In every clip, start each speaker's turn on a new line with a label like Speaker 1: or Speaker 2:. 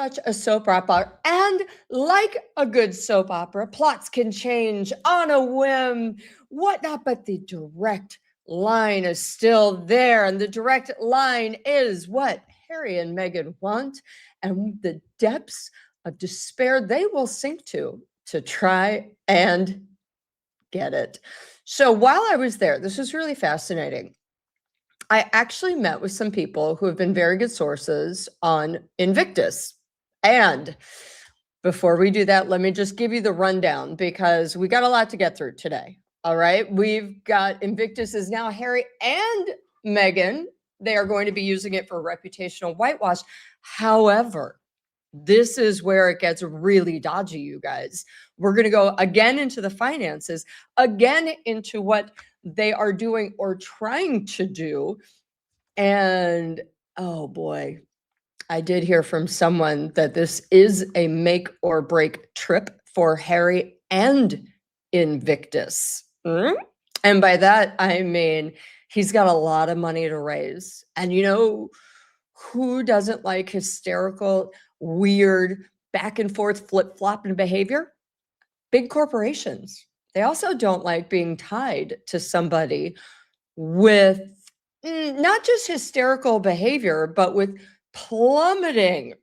Speaker 1: such a soap opera. And like a good soap opera, plots can change on a whim, whatnot, but the direct line is still there. And the direct line is what Harry and Meghan want, and the depths of despair they will sink to try and get it. So while I was there, this was really fascinating. I actually met with some people who have been very good sources on Invictus. And before we do that, let me just give you the rundown because we got a lot to get through today. All right. We've got Invictus is now Harry and Meghan. They are going to be using it for reputational whitewash. However, this is where it gets really dodgy, you guys. We're going to go again into the finances, again into what they are doing or trying to do. And oh boy, I did hear from someone that this is a make or break trip for Harry and Invictus. And by that, I mean, he's got a lot of money to raise. And you know who doesn't like hysterical, weird, back and forth flip-flopping behavior? Big corporations. They also don't like being tied to somebody with not just hysterical behavior, but with plummeting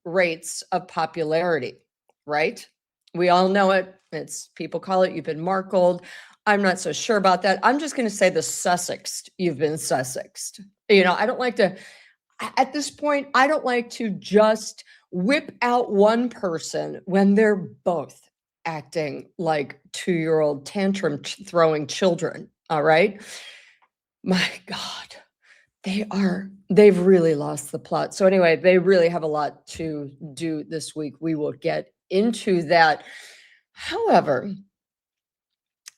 Speaker 1: rates of popularity, right? We all know it. It's people call it, you've been Markled. I'm not so sure about that. I'm just going to say the Sussexed. You've been Sussexed. You know, I don't like to, at this point, I don't like to just whip out one person when they're both acting like 2-year-old tantrum throwing children. All right. My God, they've really lost the plot. So anyway, they really have a lot to do this week. We will get into that. However,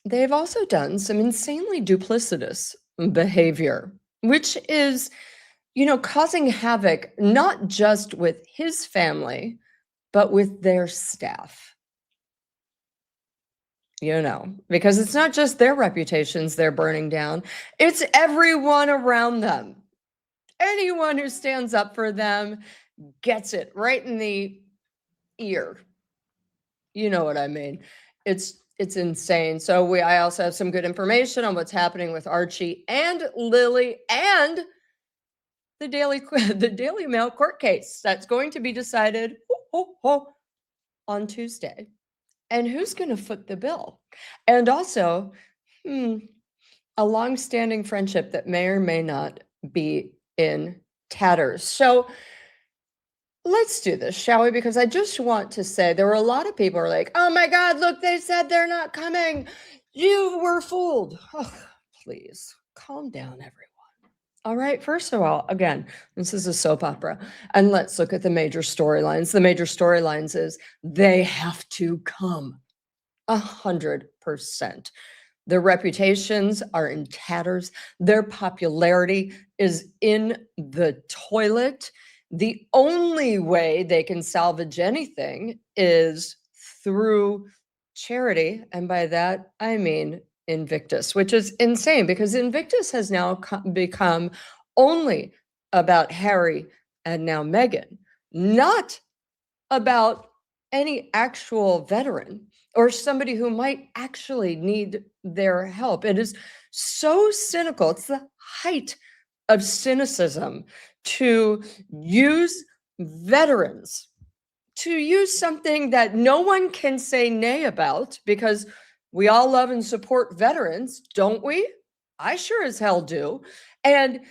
Speaker 1: they've also done some insanely duplicitous behavior, which is, you know, causing havoc, not just with his family, but with their staff. You know, because it's not just their reputations they're burning down, it's everyone around them. Anyone who stands up for them gets it right in the ear. You know what I mean? It's insane. So I also have some good information on what's happening with Archie and Lily and the Daily Mail court case that's going to be decided on Tuesday. And who's going to foot the bill? And also, a long-standing friendship that may or may not be in tatters. So let's do this, shall we? Because I just want to say there were a lot of people who are like, oh my God, look, they said they're not coming. You were fooled. Oh, please calm down, everyone. All right. First of all, again, this is a soap opera. And let's look at the major storylines. The major storylines is they have to come 100%. Their reputations are in tatters. Their popularity is in the toilet. The only way they can salvage anything is through charity. And by that, I mean Invictus, which is insane because Invictus has now become only about Harry and now Meghan, not about any actual veteran or somebody who might actually need their help. It is so cynical. It's the height of cynicism to use veterans, to use something that no one can say nay about because we all love and support veterans, don't we? I sure as hell do. And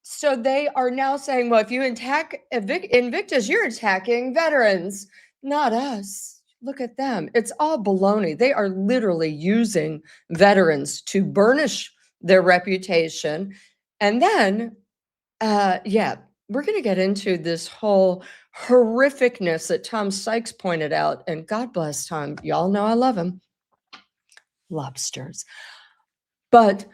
Speaker 1: so they are now saying, well, if you attack Invictus, you're attacking veterans, not us. Look at them. It's all baloney. They are literally using veterans to burnish their reputation. And then, yeah, we're going to get into this whole horrificness that Tom Sykes pointed out. And God bless Tom. Y'all know I love him. Lobsters. But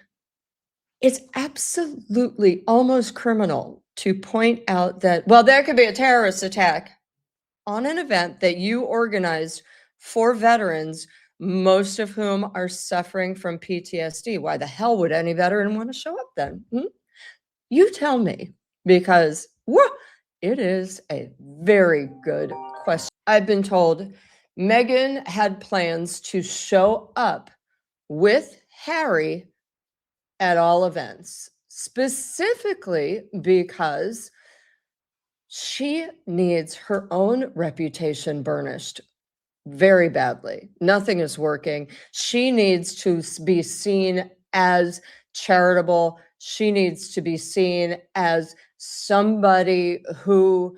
Speaker 1: it's absolutely almost criminal to point out that, well, there could be a terrorist attack on an event that you organized for veterans, most of whom are suffering from PTSD. Why the hell would any veteran want to show up then? You tell me, because It is a very good question. I've been told Meghan had plans to show up with Harry at all events, specifically because she needs her own reputation burnished very badly. Nothing is working. She needs to be seen as charitable. She needs to be seen as somebody who,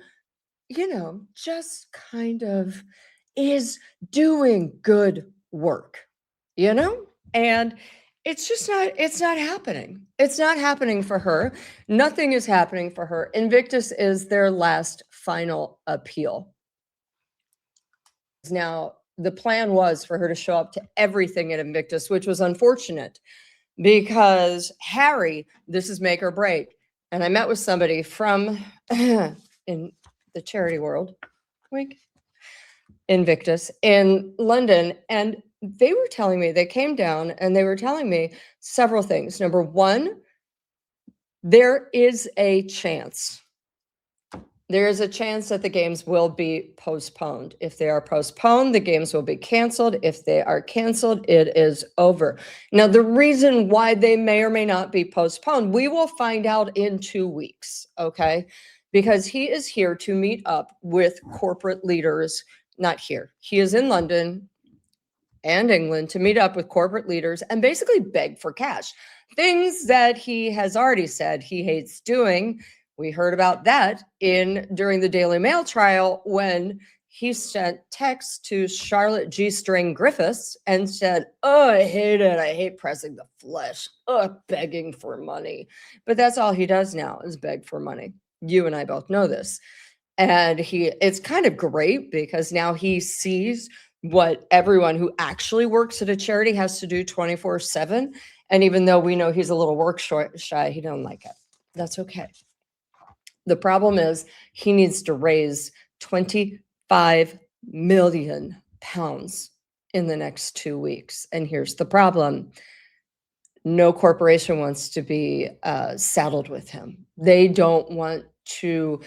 Speaker 1: just kind of is doing good work, you know? And it's not happening. It's not happening for her. Nothing is happening for her. Invictus is their last final appeal. Now, the plan was for her to show up to everything at Invictus, which was unfortunate because Harry, this is make or break. And I met with somebody from in the charity world, wink, Invictus in London, and they were telling me, they came down and they were telling me several things. Number one, there is a chance that the games will be postponed. If they are postponed, the games will be canceled. If they are canceled, it is over. Now, the reason why they may or may not be postponed, we will find out in 2 weeks, okay? Because he is here to meet up with corporate leaders, not here. He is in London and England to meet up with corporate leaders and basically beg for cash. Things that he has already said he hates doing. We heard about that during the Daily Mail trial when he sent texts to Charlotte G. String Griffiths and said, "Oh, I hate it. I hate pressing the flesh. Oh, begging for money." But that's all he does now is beg for money. You and I both know this. And it's kind of great because now he sees what everyone who actually works at a charity has to do 24/7. And even though we know he's a little work shy, he don't like it. That's okay. The problem is he needs to raise 25 million pounds in the next 2 weeks. And here's the problem. No corporation wants to be saddled with him. They don't want to,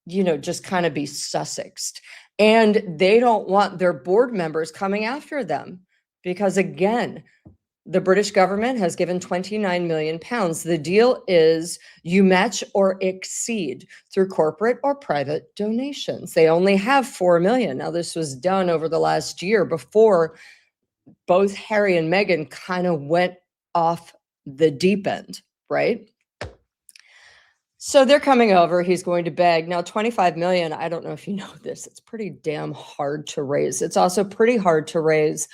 Speaker 1: just kind of be Sussexed. And they don't want their board members coming after them because, again, the British government has given 29 million pounds. The deal is you match or exceed through corporate or private donations. They only have 4 million. Now, this was done over the last year before both Harry and Meghan kind of went off the deep end, right? So they're coming over. He's going to beg. Now, 25 million, I don't know if you know this, it's pretty damn hard to raise. It's also pretty hard to raise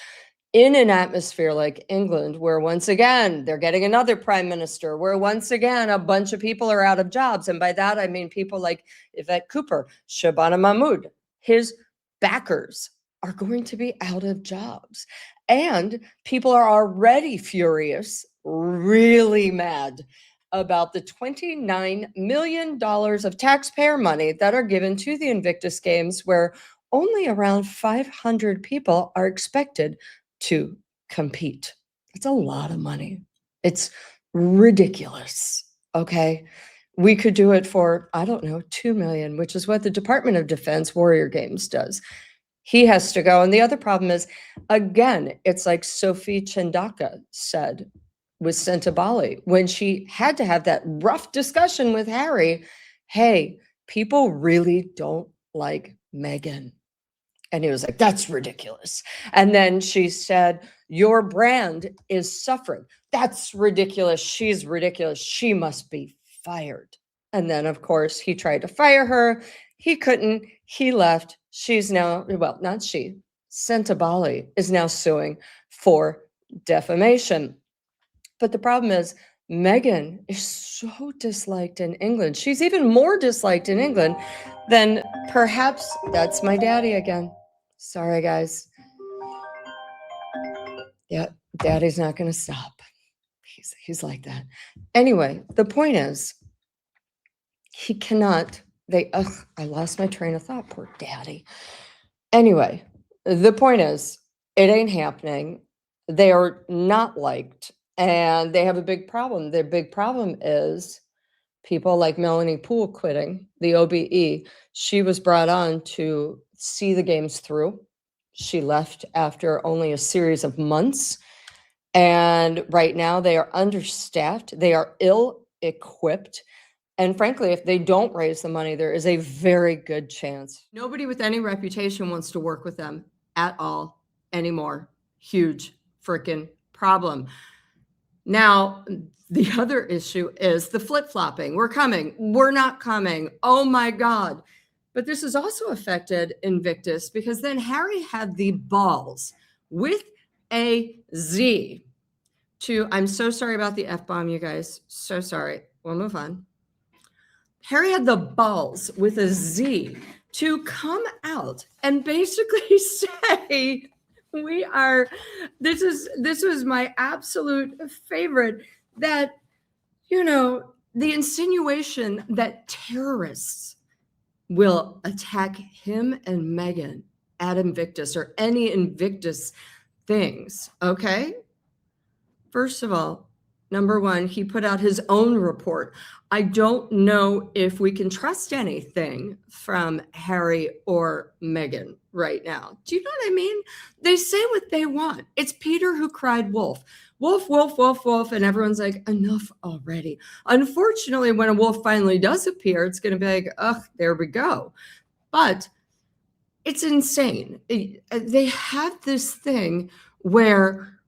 Speaker 1: in an atmosphere like England, where once again, they're getting another prime minister, where once again, a bunch of people are out of jobs. And by that, I mean people like Yvette Cooper, Shabana Mahmood, his backers are going to be out of jobs. And people are already furious, really mad about the $29 million of taxpayer money that are given to the Invictus Games, where only around 500 people are expected to compete. It's a lot of money. It's ridiculous. Okay. We could do it for, I don't know, 2 million, which is what the Department of Defense Warrior Games does. He has to go. And the other problem is, again, it's like Sophie Chandaka said with Bali when she had to have that rough discussion with Harry. Hey, people really don't like Meghan. And he was like, that's ridiculous. And then she said, your brand is suffering. That's ridiculous. She's ridiculous. She must be fired. And then, of course, he tried to fire her. He couldn't. He left. She's now, well, not she. Bali is now suing for defamation. But the problem is, Meghan is so disliked in England. She's even more disliked in England than perhaps, that's my daddy again. Sorry, guys. Yeah, daddy's not going to stop. He's like that. Anyway, the point is, he cannot, I lost my train of thought, poor daddy. Anyway, the point is, it ain't happening. They are not liked, and they have a big problem. Their big problem is people like Melanie Poole quitting the OBE. She was brought on to see the games through. She left after only a series of months. And right now they are understaffed. They are ill-equipped. And frankly, if they don't raise the money, there is a very good chance nobody with any reputation wants to work with them at all anymore. Huge freaking problem. Now, the other issue is the flip-flopping. We're coming. We're not coming. Oh my God. But this has also affected Invictus because then Harry had the balls with a Z to, I'm so sorry about the F-bomb, you guys. So sorry. We'll move on. Harry had the balls with a Z to come out and basically say, this was my absolute favorite, that, the insinuation that terrorists will attack him and Meghan at Invictus or any Invictus things, okay? First of all, number one, he put out his own report. I don't know if we can trust anything from Harry or Meghan right now. Do you know what I mean? They say what they want. It's Peter who cried wolf. Wolf, wolf, wolf, wolf. And everyone's like, enough already. Unfortunately, when a wolf finally does appear, it's going to be like, ugh, there we go. But it's insane. They have this thing where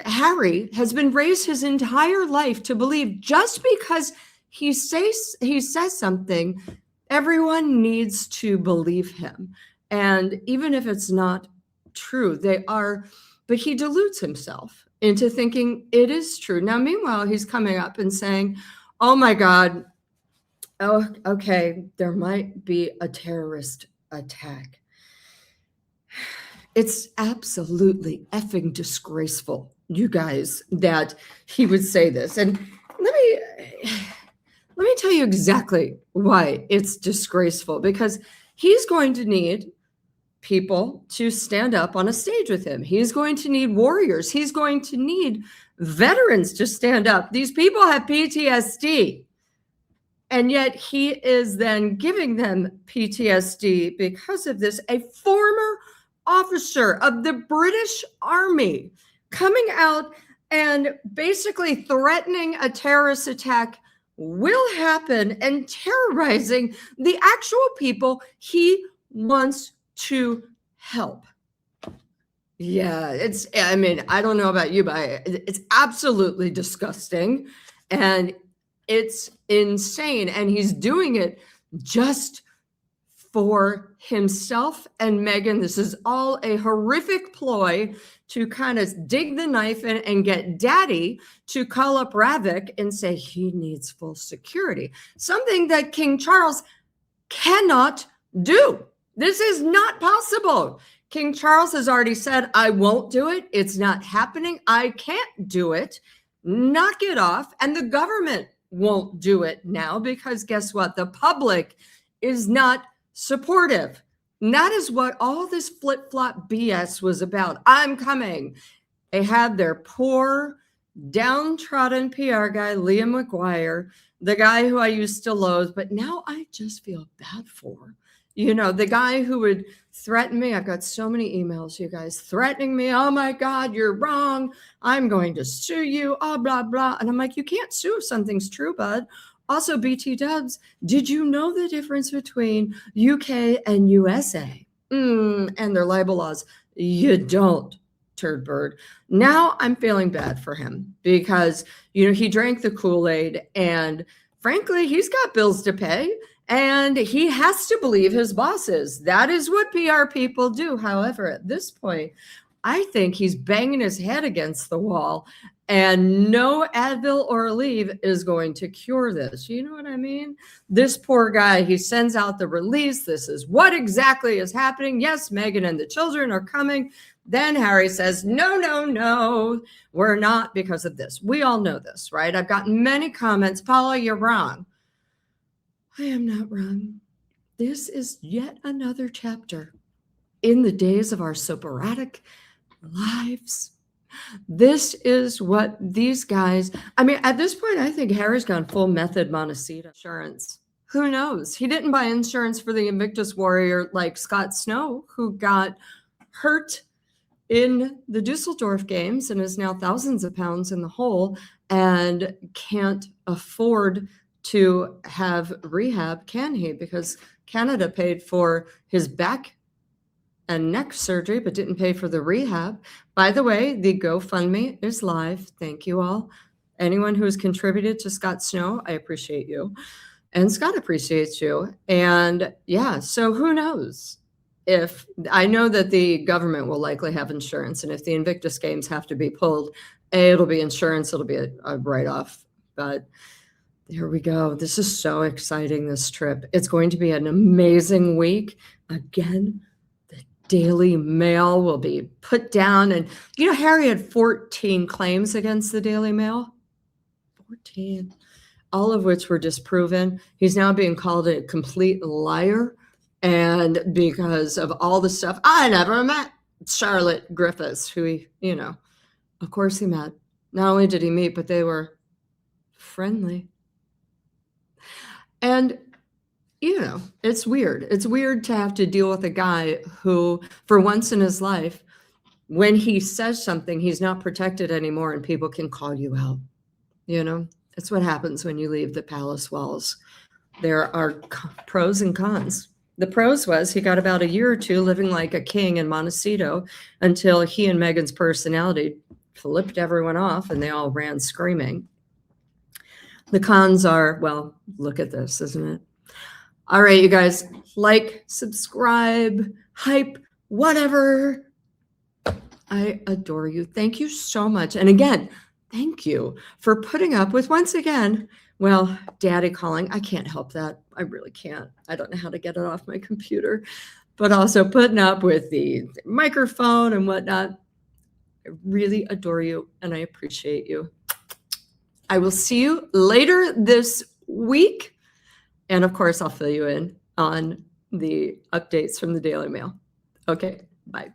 Speaker 1: Harry has been raised his entire life to believe just because he says something, everyone needs to believe him. And even if it's not true, but he deludes himself into thinking it is true. Now, meanwhile, he's coming up and saying, oh my God, oh, okay, there might be a terrorist attack. It's absolutely effing disgraceful, you guys, that he would say this. And let me tell you exactly why it's disgraceful, because he's going to need people to stand up on a stage with him. He's going to need warriors. He's going to need veterans to stand up. These people have PTSD. And yet he is then giving them PTSD because of this. A former officer of the British Army coming out and basically threatening a terrorist attack will happen and terrorizing the actual people he wants to help. Yeah, I don't know about you, but it's absolutely disgusting. And it's insane. And he's doing it just for himself and Meghan. This is all a horrific ploy to kind of dig the knife in and get daddy to call up Ravik and say he needs full security, something that King Charles cannot do. This is not possible. King Charles has already said, I won't do it. It's not happening. I can't do it. Knock it off. And the government won't do it now because guess what? The public is not supportive. And that is what all this flip-flop BS was about. I'm coming. They had their poor, downtrodden PR guy, Liam McGuire, the guy who I used to loathe, but now I just feel bad for. The guy who would threaten me. I've got so many emails, you guys, threatening me. Oh my God, you're wrong. I'm going to sue you. Oh, blah, blah. And I'm like, you can't sue if something's true, bud. Also, BT Dubs, did you know the difference between UK and USA and their libel laws? You don't, turd bird. Now I'm feeling bad for him because, he drank the Kool-Aid and frankly, he's got bills to pay. And he has to believe his bosses. That is what PR people do. However, at this point, I think he's banging his head against the wall and no Advil or Aleve is going to cure this. You know what I mean? This poor guy, he sends out the release. This is what exactly is happening. Yes, Meghan and the children are coming. Then Harry says, no, we're not because of this. We all know this, right? I've gotten many comments, Paula, you're wrong. I am not wrong. This is yet another chapter in the days of our soporific lives This is what these guys, I mean, at this point, I think Harry's gone full method Montecito insurance. Who knows? He didn't buy insurance for the Invictus warrior like Scott Snow, who got hurt in the Dusseldorf games and is now thousands of pounds in the hole and can't afford to have rehab, can he? Because Canada paid for his back and neck surgery, but didn't pay for the rehab. By the way, the GoFundMe is live. Thank you all. Anyone who has contributed to Scott Snow, I appreciate you. And Scott appreciates you. And yeah, so who knows? If I know that the government will likely have insurance, and if the Invictus Games have to be pulled, it'll be insurance, it'll be a write-off. But there we go. This is so exciting, this trip. It's going to be an amazing week. Again, the Daily Mail will be put down. And, you know, Harry had 14 claims against the Daily Mail. 14. All of which were disproven. He's now being called a complete liar. And because of all the stuff, I never met Charlotte Griffiths, who he, you know, of course he met. Not only did he meet, but they were friendly. And, you know, it's weird. It's weird to have to deal with a guy who, for once in his life, when he says something, he's not protected anymore and people can call you out. You know, it's what happens when you leave the palace walls. There are pros and cons. The pros was he got about a year or two living like a king in Montecito until he and Meghan's personality flipped everyone off and they all ran screaming. The cons are, well, look at this, isn't it? All right, you guys, like, subscribe, hype, whatever. I adore you. Thank you so much. And again, thank you for putting up with, once again, well, daddy calling. I can't help that. I really can't. I don't know how to get it off my computer, but also putting up with the microphone and whatnot. I really adore you and I appreciate you. I will see you later this week. And of course, I'll fill you in on the updates from the Daily Mail. Okay, bye.